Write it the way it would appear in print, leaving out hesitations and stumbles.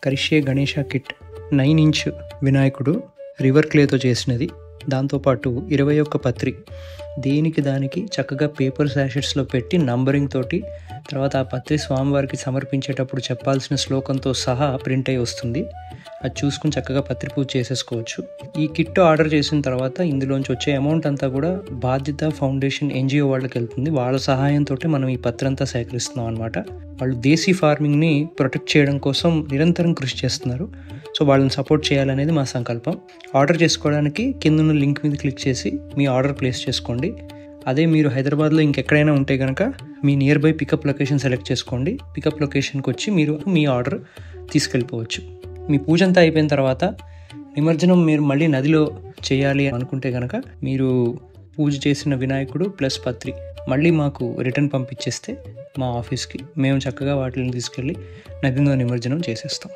కరిష్యే Ganesha kit 9 inch వినాయకుడు river క్లేతో చేసినది. దాంతోపాటు 21 పత్రి దేనికి దానికి చక్కగా పేపర్ శాషెట్స్లో పెట్టి నంబరింగ్ తోటి, తర్వాత ఆ పత్రి స్వామివారికి సమర్పించేటప్పుడు చెప్పాల్సిన శ్లోకంతో సహా ప్రింట్ అయి వస్తుంది. అది చూసుకుని చక్కగా పత్రి పూజ చేసేసుకోవచ్చు. ఈ కిట్ ఆర్డర్ చేసిన తర్వాత ఇందులోంచి వచ్చే అమౌంట్ అంతా కూడా బాధ్యత ఫౌండేషన్ NGO వాళ్ళకి వెళ్తుంది. వాళ్ళ సహాయంతో మనం ఈ పత్రి అంతా సేకరిస్తున్నాం అనమాట. వాళ్ళు దేశీ ఫార్మింగ్ని ప్రొటెక్ట్ చేయడం కోసం నిరంతరం కృషి చేస్తున్నారు. సో వాళ్ళని సపోర్ట్ చేయాలనేది మా సంకల్పం. ఆర్డర్ చేసుకోవడానికి కింద లింక్ మీద క్లిక్ చేసి మీ ఆర్డర్ ప్లేస్ చేసుకోండి. అదే మీరు హైదరాబాద్లో ఇంకెక్కడైనా ఉంటే కనుక మీ near by pickup location select చేసుకోండి. పికప్ లొకేషన్కి వచ్చి మీరు మీ ఆర్డర్ తీసుకెళ్ళిపోవచ్చు. మీ పూజ అంతా అయిపోయిన తర్వాత నిమజ్జనం మీరు మళ్ళీ నదిలో చేయాలి అనుకుంటే కనుక మీరు పూజ చేసిన వినాయకుడు ప్లస్ పత్రి మళ్ళీ మాకు రిటర్న్ పంపించేస్తే మా ఆఫీస్కి మేము చక్కగా వాటిని తీసుకెళ్ళి నదిలో నిమజ్జనం చేసేస్తాం.